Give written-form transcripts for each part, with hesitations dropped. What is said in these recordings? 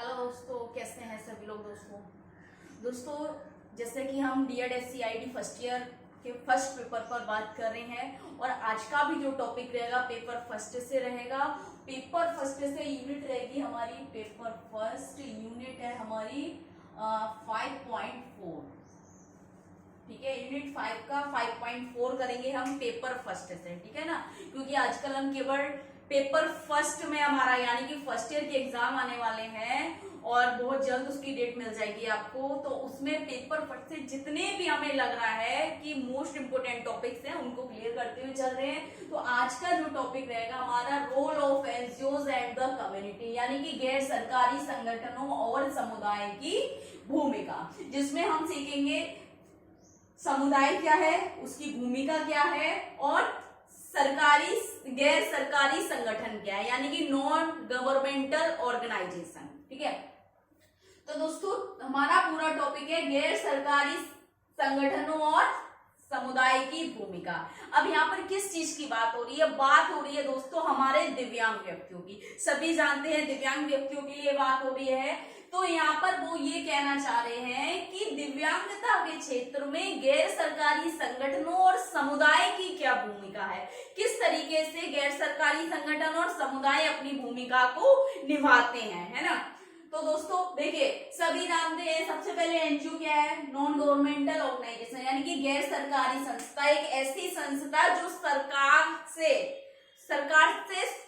Hello दोस्तों, कैसे हैं सभी लोग। दोस्तों जैसे कि हम DED फर्स्ट ईयर के फर्स्ट पेपर पर बात कर रहे हैं और आज का भी जो टॉपिक रहेगा पेपर फर्स्ट से रहेगा। पेपर फर्स्ट से यूनिट रहेगी हमारी, पेपर फर्स्ट यूनिट है हमारी 5.4। ठीक है, यूनिट 5 का 5.4 करेंगे हम पेपर फर्स्ट से। ठीक है ना, क्योंकि आजकल हम केवल पेपर फर्स्ट में हमारा यानी कि फर्स्ट ईयर के एग्जाम आने वाले हैं और बहुत जल्द उसकी डेट मिल जाएगी आपको। तो उसमें पेपर फर्स्ट से जितने भी हमें लग रहा है कि मोस्ट इंपोर्टेंट टॉपिक्स हैं उनको क्लियर करते हुए चल रहे हैं। तो आज का जो टॉपिक रहेगा हमारा role of NGOs and the community, यानी कि गैर सरकारी संगठनों और समुदाय की भूमिका, जिसमें हम सीखेंगे समुदाय क्या है, उसकी भूमिका क्या है और सरकारी गैर सरकारी संगठन क्या है, यानी कि नॉन गवर्नमेंटल ऑर्गेनाइजेशन। ठीक है, तो दोस्तों हमारा पूरा टॉपिक है गैर सरकारी संगठनों और समुदाय की भूमिका। अब यहाँ पर किस चीज की बात हो रही है? बात हो रही है दोस्तों हमारे दिव्यांग व्यक्तियों की। सभी जानते हैं दिव्यांग व्यक्तियों के लिए बात हो रही है। तो यहाँ पर वो ये कहना चाह रहे हैं कि दिव्यांगता के क्षेत्र में गैर सरकारी संगठनों और समुदाय की क्या भूमिका है, किस तरीके से गैर सरकारी संगठन और समुदाय अपनी भूमिका को निभाते हैं, है ना। तो दोस्तों देखिए, सभी जानते हैं सबसे पहले एनजीओ क्या है, नॉन गवर्नमेंटल ऑर्गेनाइजेशन, यानी कि गैर सरकारी संस्था। एक ऐसी संस्था जो सरकार से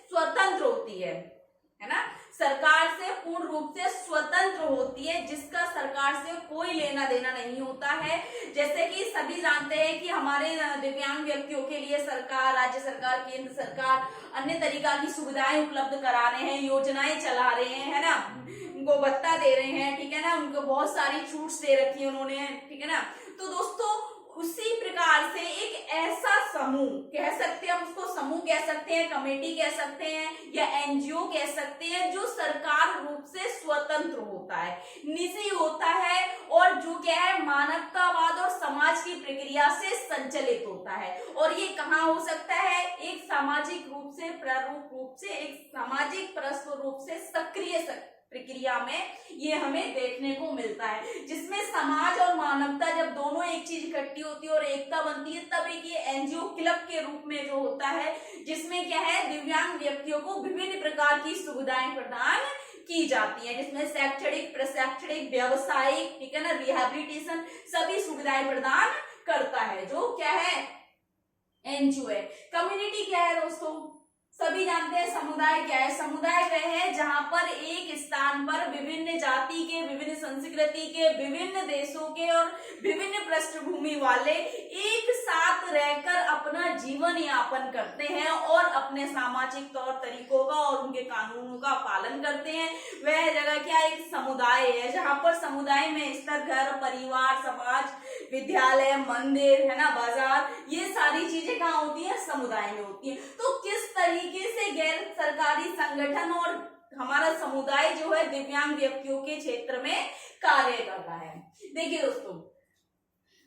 स्वतंत्र होती है ना, सरकार से पूर्ण रूप से स्वतंत्र होती है, जिसका सरकार से कोई लेना देना नहीं होता है। जैसे कि सभी जानते हैं कि हमारे दिव्यांग व्यक्तियों के लिए सरकार, राज्य सरकार, केंद्र सरकार अन्य तरीका की सुविधाएं उपलब्ध करा रहे हैं, योजनाएं चला रहे हैं, है ना, उनको भत्ता दे रहे हैं। ठीक है ना, उनको बहुत सारी छूट दे रखी है उन्होंने। ठीक है ना, तो दोस्तों उसी प्रकार से एक ऐसा समूह कह सकते हैं, हम उसको समूह कह सकते हैं, कमेटी कह सकते हैं या एनजीओ कह सकते हैं, जो सरकार रूप से स्वतंत्र होता है, निजी होता है और जो क्या है मानवतावाद और समाज की प्रक्रिया से संचालित होता है। और ये कहाँ हो सकता है? एक सामाजिक रूप से प्रारूप रूप से, एक सामाजिक परस्पर रूप से सक्रिय प्रक्रिया में ये हमें देखने को मिलता है, जिसमें समाज और मानवता जब दोनों एक चीज इकट्ठी होती है और एकता बनती है, तब एक ये एनजीओ क्लब के रूप में जो होता है, जिसमें क्या है दिव्यांग व्यक्तियों को विभिन्न प्रकार की सुविधाएं प्रदान की जाती है, जिसमें शैक्षणिक, प्रशैक्षणिक, व्यावसायिक, ठीक है ना, रिहैबिलिटेशन सभी सुविधाएं प्रदान करता है, जो क्या है एनजीओ है। कम्युनिटी क्या है दोस्तों? सभी जानते हैं समुदाय क्या है। समुदाय वह है जहां पर एक स्थान पर विभिन्न जाति के, विभिन्न संस्कृति के, विभिन्न देशों के और विभिन्न पृष्ठभूमि वाले एक साथ रहकर अपना जीवन यापन करते हैं और अपने सामाजिक तौर तरीकों का और उनके कानूनों का पालन करते हैं। वह जगह क्या एक समुदाय है, जहां पर समुदाय में स्तर, घर, परिवार, समाज, विद्यालय, मंदिर, है ना, बाजार, ये सारी चीजें कहाँ होती है? समुदाय में होती है। तो किस तरीके से गैर सरकारी संगठन और हमारा समुदाय जो है दिव्यांग व्यक्तियों के क्षेत्र में कार्य कर रहा है? देखिए दोस्तों,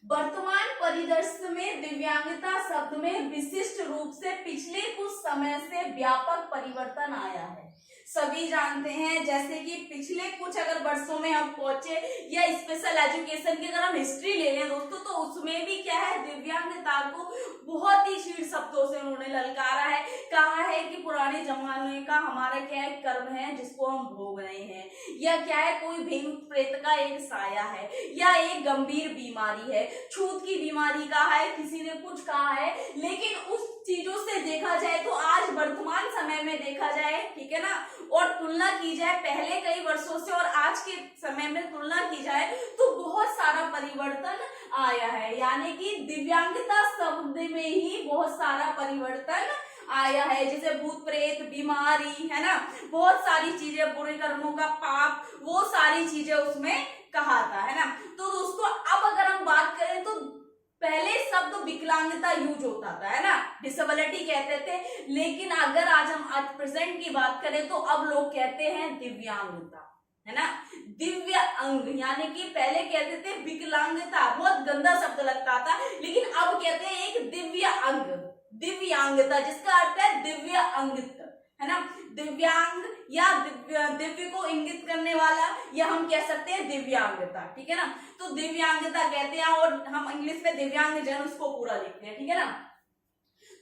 वर्तमान परिदृश्य में दिव्यांगता शब्द में विशिष्ट रूप से पिछले कुछ समय से व्यापक परिवर्तन आया है। सभी जानते हैं जैसे कि पिछले कुछ अगर वर्षों में हम पहुंचे या स्पेशल एजुकेशन की अगर हम हिस्ट्री ले लें दोस्तों, तो उसमें भी क्या है दिव्यांगता को बहुत ही शीर्ष शब्दों से उन्होंने ललकारा है। कहा है कि पुराने जमाने का हमारा क्या है कर्म है जिसको हम भोग रहे हैं, या क्या है कोई भूत प्रेत का एक साया है, या एक गंभीर बीमारी है, छूत की बीमारी कहा है, किसी ने कुछ कहा है। लेकिन उस चीजों से देखा जाए तो आज वर्तमान समय में देखा जाए, ठीक है ना, और तुलना की जाए पहले कई वर्षों से और आज के समय में तुलना की जाए तो बहुत सारा परिवर्तन आया है। यानी कि दिव्यांगता शब्द में ही बहुत सारा परिवर्तन आया है, जैसे भूत प्रेत, बीमारी, है ना, बहुत सारी चीजें, बुरे कर्मों का पाप, वो सारी चीजें उसमें कहा था, है ना। तो दोस्तों अब अगर हम बात करें तो पहले शब्द विकलांगता यूज होता था, है ना, डिसेबिलिटी कहते थे, लेकिन अगर आज हम प्रेजेंट की बात करें तो अब लोग कहते हैं दिव्यांगता, है ना, दिव्य अंग, यानी कि पहले कहते थे विकलांगता, बहुत गंदा शब्द लगता था, लेकिन अब कहते हैं एक दिव्य अंग, दिव्यांगता, जिसका अर्थ है दिव्य अंग, है ना। दिव्यांग या दिव्य को इंगित करने वाला, या हम कह सकते हैं दिव्यांगता, ठीक है ना। तो दिव्यांगता कहते हैं और हम इंग्लिश में दिव्यांगजन उसको पूरा लिखते हैं, ठीक है ना।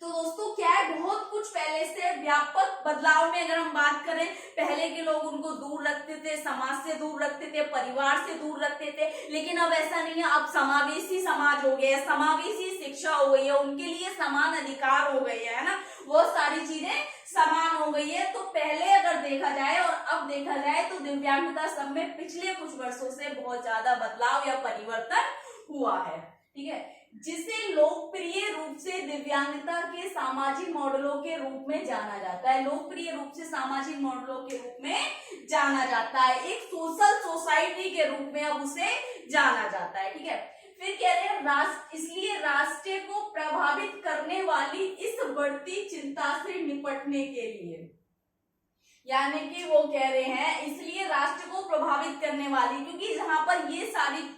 तो दोस्तों क्या है, बहुत कुछ पहले से व्यापक बदलाव में अगर हम बात करें, पहले के लोग उनको दूर रखते थे, समाज से दूर रखते थे, परिवार से दूर रखते थे, लेकिन अब ऐसा नहीं है। अब समावेशी समाज हो गया है, समावेशी शिक्षा हो गई है, उनके लिए समान अधिकार हो गए है ना, वो सारी चीजें समान हो गई है। तो पहले अगर देखा जाए और अब देखा जाए तो दिव्यांगता सब में पिछले कुछ वर्षों से बहुत ज्यादा बदलाव या परिवर्तन हुआ है, ठीक है, जिसे लोकप्रिय रूप से दिव्यांगता के सामाजिक मॉडलों के रूप में जाना जाता है। लोकप्रिय रूप से सामाजिक मॉडलों के रूप में जाना जाता है, एक सोशल सोसाइटी के रूप में अब उसे जाना जाता है, ठीक है। फिर कह रहे हैं इसलिए राष्ट्र को प्रभावित करने वाली इस बढ़ती चिंता से निपटने के लिए, यानी कि वो कह रहे हैं इसलिए राष्ट्र को प्रभावित करने वाली, क्योंकि जहां पर ये सारी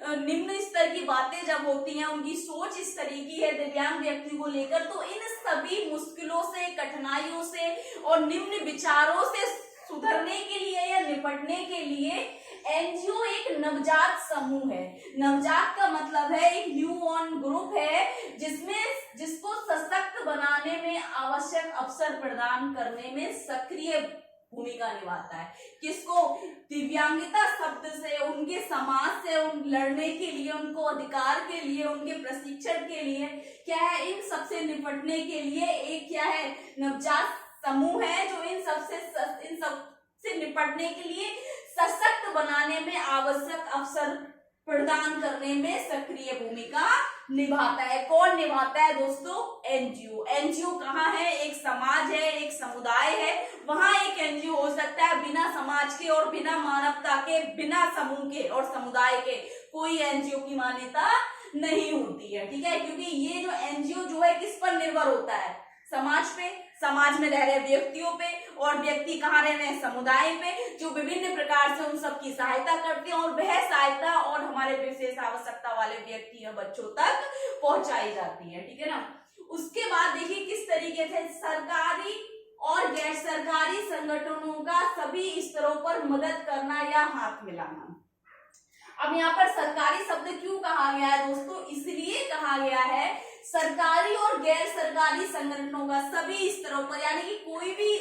निम्न स्तर की बातें जब होती हैं, उनकी सोच इस तरह की है दिव्यांग व्यक्ति को लेकर, तो इन सभी मुश्किलों से, कठिनाइयों से और निम्न विचारों से सुधरने के लिए या निपटने के लिए एनजीओ एक नवजात समूह है। नवजात का मतलब है एक न्यू बॉर्न ग्रुप है, जिसको सशक्त बनाने में आवश्यक अवसर प्रदान करने में सक्रिय भूमिका निभाता है। किसको? दिव्यांगता शब्द से, उनके समाज से लड़ने के लिए, उनको अधिकार के लिए, उनके प्रशिक्षण के लिए, क्या है, इन सबसे निपटने के लिए एक क्या है, नवजात समूह है, जो इन सबसे निपटने के लिए सशक्त बनाने में आवश्यक अवसर प्रदान करने में सक्रिय भूमिका निभाता है। कौन निभाता है दोस्तों? एनजीओ। एनजीओ कहाँ है? एक समाज है, एक समुदाय है, वहां एक एनजीओ हो सकता है। बिना समाज के और बिना मानवता के, बिना समूह के और समुदाय के कोई एनजीओ की मान्यता नहीं होती है, ठीक है। क्योंकि ये जो एनजीओ जो है किस पर निर्भर होता है? समाज पे, समाज में रह रहे व्यक्तियों पे, और व्यक्ति कहाँ रह रहे हैं? समुदाय पे, जो विभिन्न प्रकार से उन सबकी सहायता करते हैं, और वह सहायता और हमारे विशेष आवश्यकता वाले व्यक्ति या बच्चों तक पहुंचाई जाती है, ठीक है ना। उसके बाद देखिए किस तरीके से सरकारी और गैर सरकारी संगठनों का सभी स्तरों पर मदद करना या हाथ मिलाना। अब यहाँ पर सरकारी शब्द क्यों कहा गया है दोस्तों? इसलिए कहा गया है सरकारी और गैर सरकारी संगठनों का सभी स्तरों पर, यानी कि कोई भी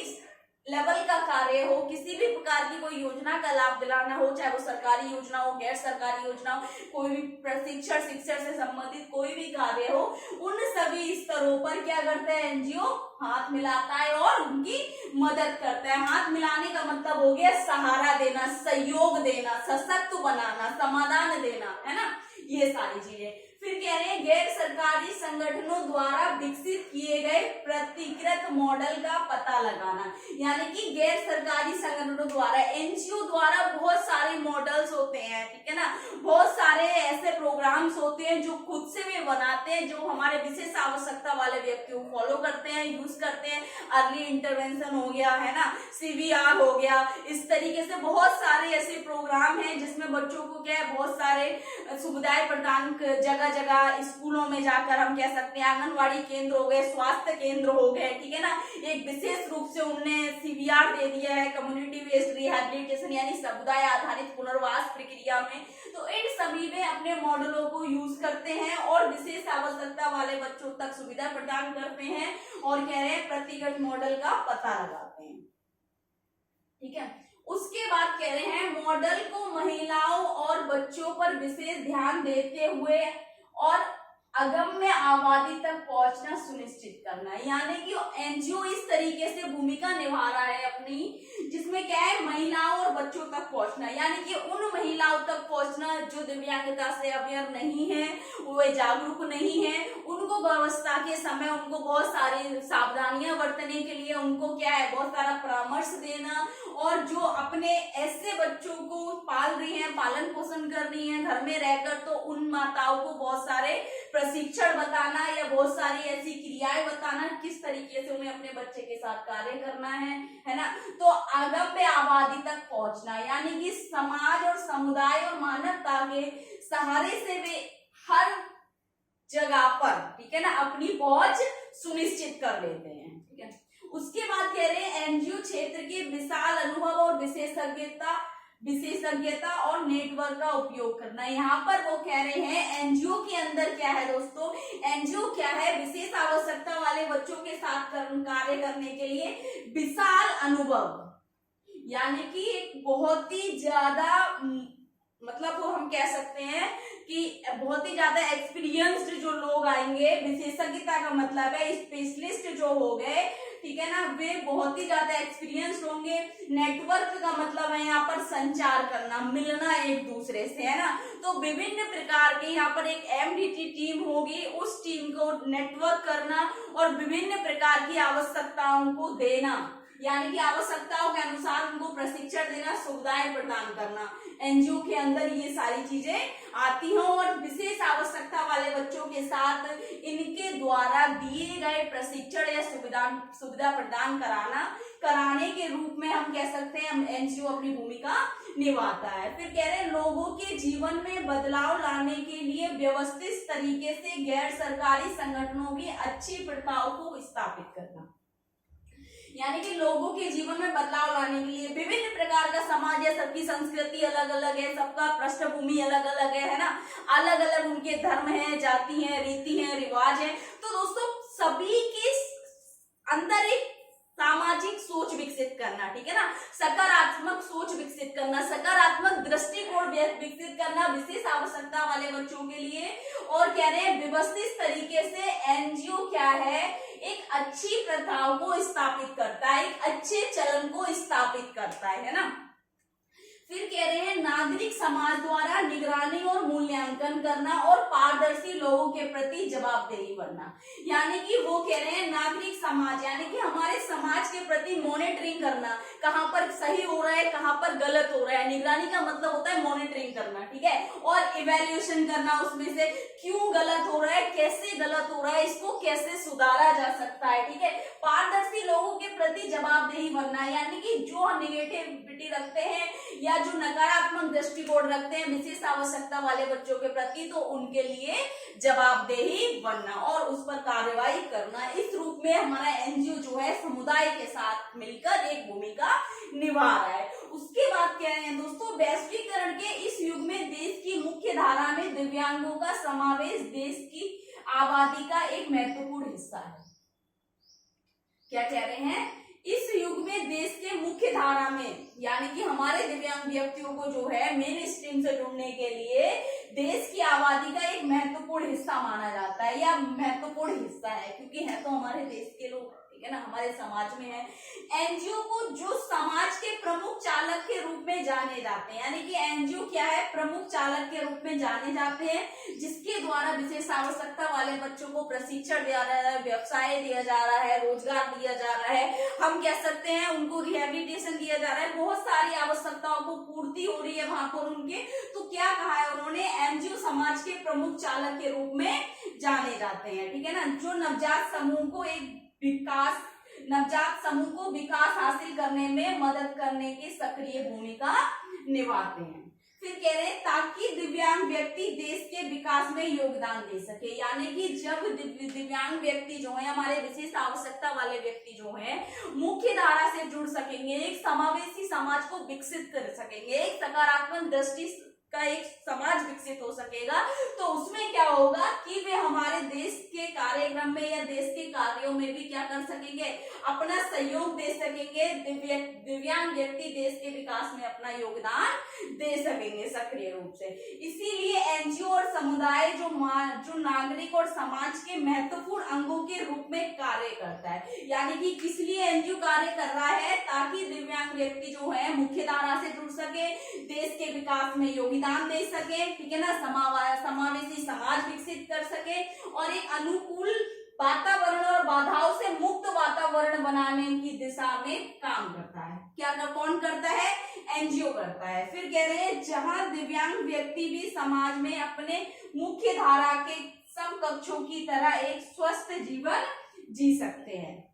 लेवल का कार्य हो, किसी भी प्रकार की कोई योजना का लाभ दिलाना हो, चाहे वो सरकारी योजना हो, गैर सरकारी योजना हो, कोई भी प्रशिक्षण, शिक्षा से संबंधित कोई भी कार्य हो, उन सभी स्तरों पर क्या करता है एनजीओ? हाथ मिलाता है और उनकी मदद करता है। हाथ मिलाने का मतलब हो गया सहारा देना, सहयोग देना, सशक्त बनाना, समाधान देना, है ना, ये सारी चीजें। फिर कह रहे हैं गैर सरकारी संगठनों द्वारा विकसित किए गए प्रतिकृत मॉडल का पता लगाना, यानी कि गैर सरकारी संगठनों द्वारा, एनजीओ द्वारा बहुत सारे मॉडल्स होते हैं, ठीक है ना, बहुत सारे ऐसे प्रोग्राम्स होते हैं जो खुद से वे बनाते हैं, जो हमारे विशेष आवश्यकता वाले व्यक्तियों को फॉलो करते हैं, यूज करते हैं। अर्ली इंटरवेंशन हो गया, है ना, सीवीआर हो गया, इस तरीके से बहुत सारे ऐसे प्रोग्राम हैं जिसमें बच्चों को क्या है, बहुत सारे सुविधाएं प्रदान, जगह जगह स्कूलों में जाकर हम कह सकते हैं, आंगनवाड़ी केंद्र हो गए, स्वास्थ्य केंद्र हो गए, ठीक है ना, एक विशेष रूप से उन्होंने सीवीआर दे दिया है, कम्युनिटी बेस्ड रिहैबिलिटेशन, यानी समुदाय आधारित पुनर्वास प्रक्रिया में। तो इन सभी में अपने मॉडलों को यूज करते हैं और विशेष आवश्यकता वाले बच्चों तक सुविधा प्रदान करते हैं, और कह रहे हैं प्रतिगत मॉडल का पता लगाते हैं, ठीक है। उसके बाद कह रहे हैं मॉडल को महिलाओं और बच्चों पर विशेष ध्यान देते हुए और अगम्य आबादी तक पहुंचना सुनिश्चित करना, यानी कि एनजीओ इस तरीके से भूमिका निभा रहा है अपनी, जिसमें क्या है, महिलाओं और बच्चों तक पहुंचना, यानी कि उन महिलाओं तक पहुंचना जो दिव्यांगता से अवेयर नहीं है, वो जागरूक नहीं है, उनको गर्भावस्था के समय उनको बहुत सारी सावधानियां बरतने के लिए उनको क्या है, बहुत सारा परामर्श देना, और जो अपने ऐसे बच्चों को पाल रही हैं, पालन पोषण कर रही हैं घर में रहकर, तो उन माताओं को बहुत सारे प्रशिक्षण बताना या बहुत सारी ऐसी क्रियाएं बताना किस तरीके से उन्हें अपने बच्चे के साथ कार्य करना है ना। तो अगम्य आबादी तक पहुंचना, यानी कि समाज और समुदाय और मानवता के सहारे से वे हर जगह पर, ठीक है ना, अपनी पहुंच सुनिश्चित कर लेते हैं, ठीक है। उसके बाद कह रहे हैं एनजीओ क्षेत्र के विशाल अनुभव और विशेषज्ञता और नेटवर्क का उपयोग करना। यहाँ पर वो कह रहे हैं एनजीओ के अंदर क्या है दोस्तों, एनजीओ क्या है, विशेष आवश्यकता वाले बच्चों के साथ कार्य करने के लिए विशाल अनुभव, यानी कि एक बहुत ही ज्यादा मतलब वो हम कह सकते हैं कि बहुत ही ज्यादा एक्सपीरियंस्ड जो लोग आएंगे, विशेषज्ञता का मतलब है स्पेशलिस्ट जो हो गए, ठीक है ना, वे बहुत ही ज्यादा एक्सपीरियंस्ड होंगे। नेटवर्क का मतलब है यहाँ पर संचार करना, मिलना एक दूसरे से, है ना। तो विभिन्न प्रकार के यहाँ पर एक एमडीटी टीम होगी, उस टीम को नेटवर्क करना और विभिन्न प्रकार की आवश्यकताओं को देना, यानी कि आवश्यकताओं के अनुसार उनको प्रशिक्षण देना, सुविधाएं प्रदान करना। एनजीओ के अंदर ये सारी चीजें आती हैं और विशेष आवश्यकता वाले बच्चों के साथ इनके द्वारा दिए गए प्रशिक्षण या सुविधा प्रदान कराने के रूप में हम कह सकते हैं एनजीओ अपनी भूमिका निभाता है। फिर कह रहे हैं लोगों के जीवन में बदलाव लाने के लिए व्यवस्थित तरीके से गैर सरकारी संगठनों की अच्छी प्रथाओं को स्थापित करना, यानी कि लोगों के जीवन में बदलाव लाने के लिए विभिन्न प्रकार का समाज है, सबकी संस्कृति अलग अलग है, सबका पृष्ठभूमि अलग अलग है ना, अलग अलग उनके धर्म है, जाति है, रीति है, रिवाज है। तो दोस्तों सभी के अंदर एक सामाजिक सोच विकसित करना, ठीक है ना, सकारात्मक सोच विकसित करना, सकारात्मक दृष्टिकोण विकसित करना विशेष आवश्यकता वाले बच्चों के लिए। और कह रहे हैं व्यवस्थित तरीके से एनजीओ क्या है, एक अच्छी प्रथाओं को स्थापित करता है, एक अच्छे चलन को स्थापित करता है ना। फिर कह रहे हैं नागरिक समाज द्वारा निगरानी और मूल्यांकन करना और पारदर्शी लोगों के प्रति जवाबदेही बनना, यानी कि वो कह रहे हैं नागरिक समाज, यानी कि हमारे समाज के प्रति मॉनिटरिंग करना, कहाँ पर सही हो रहा है, कहाँ पर गलत हो रहा है। निगरानी का मतलब होता है मॉनिटरिंग करना, ठीक है, और इवैल्यूएशन करना, उसमें से क्यों गलत हो रहा है, कैसे गलत हो रहा है, इसको कैसे सुधारा जा सकता है, ठीक है। पारदर्शी लोगों के प्रति जवाबदेही बनना, यानी कि जो निगेटिविटी रखते हैं या जो नकारात्मक दृष्टिकोण रखते हैं विशेष आवश्यकता वाले बच्चों के प्रति, तो उनके लिए जवाबदेही बनना और उस पर कार्रवाई करना। इस रूप में हमारा एनजीओ जो है समुदाय के साथ मिलकर एक भूमिका निभा रहा है। उसके बाद क्या है दोस्तों, वैश्वीकरण के इस युग में देश की मुख्य धारा में दिव्यांगों का समावेश देश की आबादी का एक महत्वपूर्ण हिस्सा है। क्या कह रहे हैं, इस युग में देश के मुख्य धारा में, यानी कि हमारे दिव्यांग व्यक्तियों को जो है मेन स्ट्रीम से जुड़ने के लिए देश की आबादी का एक महत्वपूर्ण हिस्सा माना जाता है, या महत्वपूर्ण हिस्सा है, क्योंकि है तो हमारे देश के लोग, ठीक है ना, हमारे समाज में है। एनजीओ को जो समाज के प्रमुख चालक के रूप में जाने जाते हैं, यानी कि एनजीओ क्या है, प्रमुख चालक के रूप में जाने जाते हैं, जिसके द्वारा विशेष आवश्यकता वाले बच्चों को प्रशिक्षण दिया जा रहा है, व्यवसाय दिया जा रहा है, रोजगार दिया जा रहा है, हम कह सकते हैं उनको रिहेबिलिटेशन दिया जा रहा है, बहुत सारी आवश्यकताओं को पूर्ति हो रही है वहां पर उनके। तो क्या कहा है उन्होंने, एनजीओ समाज के प्रमुख चालक के रूप में जाने जाते हैं, ठीक है ना, जो नवजात समूह को विकास हासिल करने में मदद करने की सक्रिय भूमिका निभाते हैं। फिर कह रहे हैं ताकि दिव्यांग व्यक्ति देश के विकास में योगदान दे सके, यानी कि जब दिव्यांग व्यक्ति जो है, हमारे विशेष आवश्यकता वाले व्यक्ति जो है मुख्य धारा से जुड़ सकेंगे, एक समावेशी समाज को विकसित कर सकेंगे, एक सकारात्मक दृष्टि का एक समाज विकसित हो सकेगा, तो उसमें क्या होगा कि वे हमारे देश के कार्यक्रम में या देश के कार्यों में भी क्या कर सकेंगे, अपना सहयोग दे सकेंगे। दिव्यांग व्यक्ति देश के विकास में अपना योगदान दे सकेंगे सक्रिय रूप से। इसीलिए एनजीओ और समुदाय जो नागरिक और समाज के महत्वपूर्ण अंगों के रूप में कार्य करता है, यानी कि किस लिए एनजीओ कार्य कर रहा है, ताकि दिव्यांग व्यक्ति जो है मुख्य धारा से जुड़ सके, देश के विकास में योगदान दे सके, ठीक है ना, समावेशी समाज विकसित कर सके और एक अनुकूल वातावरण और बाधाओं से मुक्त वातावरण बनाने की दिशा में काम करता है। क्या कौन करता है, एनजीओ करता है। फिर कह रहे हैं जहां दिव्यांग व्यक्ति भी समाज में अपने मुख्य धारा के समकक्षों की तरह एक स्वस्थ जीवन जी सकते हैं।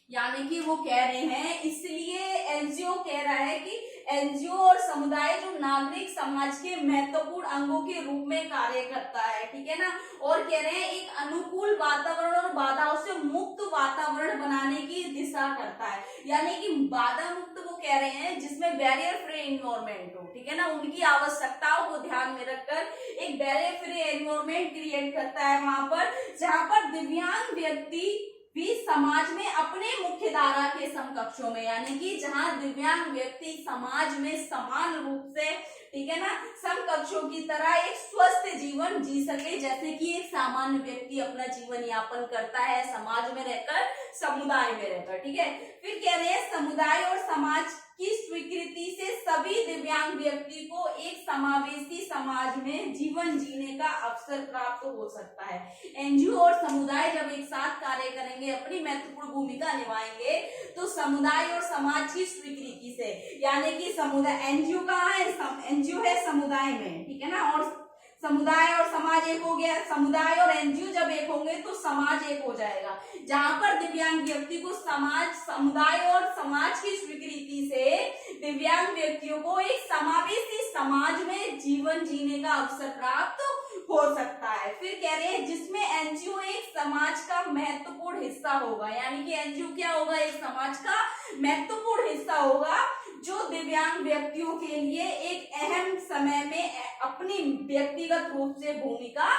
यानी कि वो कह रहे हैं, इसलिए एनजीओ कह रहा है कि एनजीओ और समुदाय जो नागरिक समाज के महत्वपूर्ण अंगों के रूप में कार्य करता है, ठीक है ना। और कह रहे हैं एक अनुकूल वातावरण और बाधाओं से मुक्त वातावरण बनाने की दिशा करता है, यानी कि बाधा मुक्त वो कह रहे हैं जिसमें बैरियर फ्री एनवायरमेंट हो, ठीक है ना। उनकी आवश्यकताओं को ध्यान में रखकर एक बैरियर फ्री एनवायरमेंट क्रिएट करता है वहां पर, जहां पर दिव्यांग व्यक्ति भी समाज में अपने मुख्य धारा के समकक्षों में, यानी कि जहां दिव्यांग व्यक्ति समाज में समान रूप से, ठीक है ना, समकक्षों की तरह एक स्वस्थ जीवन जी सके, जैसे कि एक सामान्य व्यक्ति अपना जीवन यापन करता है समाज में रहकर, समुदाय में रहकर, ठीक है। फिर कह रहे हैं समुदाय और समाज की स्वीकृति से सभी दिव्यांग व्यक्ति को एक समावेशी समाज में जीवन जीने का अवसर प्राप्त हो सकता है। एनजीओ और समुदाय जब एक साथ कार्य करेंगे, अपनी महत्वपूर्ण भूमिका निभाएंगे, तो समुदाय और समाज की स्वीकृति से, यानी कि समुदाय, एनजीओ कहाँ है, एनजीओ है समुदाय में, ठीक है ना, और समुदाय और समाज एक हो गया। समुदाय और एनजीओ जब एक होंगे तो समाज एक हो जाएगा, जहां पर दिव्यांग व्यक्ति को समाज, समुदाय और समाज की स्वीकृति से दिव्यांग व्यक्तियों को एक समावेशी समाज में जीवन जीने का अवसर प्राप्त हो सकता है। फिर कह रहे हैं जिसमें एनजीओ एक समाज का महत्वपूर्ण हिस्सा होगा, यानी कि एनजीओ क्या होगा, एक समाज का महत्वपूर्ण हिस्सा होगा, जो दिव्यांग व्यक्तियों के लिए एक अहम समय में अपनी व्यक्तिगत रूप से भूमिका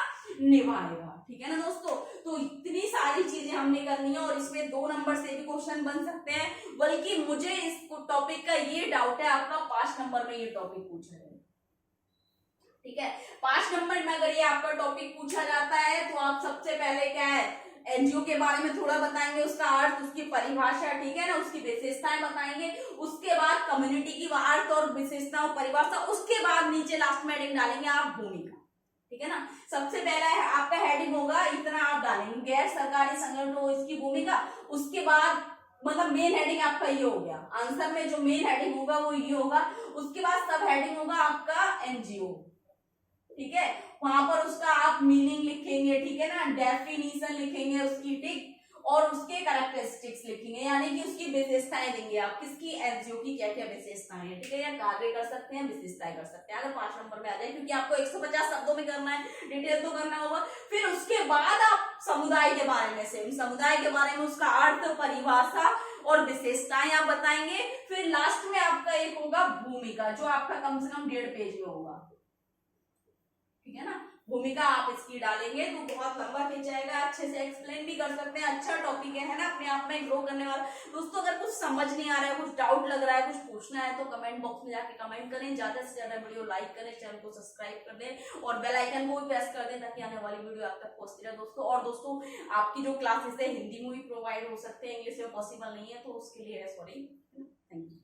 निभाएगा, ठीक है ना दोस्तों। तो इतनी सारी चीजें हमने करनी है, और इसमें 2 नंबर से भी क्वेश्चन बन सकते हैं, बल्कि मुझे इस टॉपिक का ये डाउट है, आपका 5 नंबर में ये टॉपिक पूछा है, ठीक है। 5 नंबर में अगर ये आपका टॉपिक पूछा जाता है तो आप सबसे पहले क्या है, एनजीओ के बारे में थोड़ा बताएंगे, उसका अर्थ, उसकी परिभाषा, ठीक है ना, उसकी विशेषताएं बताएंगे, उसके बाद कम्युनिटी की अर्थ और विशेषताओं परिभाषा, उसके बाद नीचे लास्ट में हेडिंग डालेंगे आप भूमिका, ठीक है ना। सबसे पहला है आपका हेडिंग होगा, इतना आप डालेंगे गैर सरकारी संगठनों इसकी भूमिका, उसके बाद मतलब मेन हेडिंग आपका ये हो गया, आंसर में जो मेन हेडिंग होगा वो ये होगा, उसके बाद सब हेडिंग होगा आपका एनजीओ, ठीक है। वहां पर उसका आप मीनिंग लिखेंगे, ठीक है ना, डेफिनेशन लिखेंगे उसकी, ठीक, और उसके कैरेक्टरिस्टिक्स लिखेंगे, यानी कि उसकी विशेषताएं देंगे आप, किसकी, एनजीओ की क्या क्या विशेषताएं हैं, ठीक है, या कार्य कर सकते हैं, विशेषताएं कर सकते हैं, अगर 5 नंबर में आ जाए, क्योंकि आपको 150 शब्दों में करना है, डिटेल तो करना होगा। फिर उसके बाद आप समुदाय के बारे में से, समुदाय के बारे में उसका अर्थ, परिभाषा और विशेषताएं आप बताएंगे। फिर लास्ट में आपका एक होगा भूमिका, जो आपका कम से कम 1.5 पेज में होगा, ठीक है ना, भूमिका आप इसकी डालेंगे तो बहुत लंबा खिंच जाएगा, अच्छे से एक्सप्लेन भी कर सकते हैं, अच्छा टॉपिक है ना, अपने आप में ग्रो करने वाला। दोस्तों अगर कुछ समझ नहीं आ रहा है, कुछ डाउट लग रहा है, कुछ पूछना है तो कमेंट बॉक्स में जाके कमेंट करें, ज्यादा से ज्यादा वीडियो लाइक करें, चैनल को सब्सक्राइब कर दें और बेल आइकन को भी प्रेस कर दें, ताकि आने वाली वीडियो आप तक पहुंचती रहे दोस्तों। और दोस्तों आपकी जो क्लासेस है हिंदी में भी प्रोवाइड हो सकते हैं, इंग्लिश में पॉसिबल नहीं है, तो उसके लिए सॉरी, थैंक यू।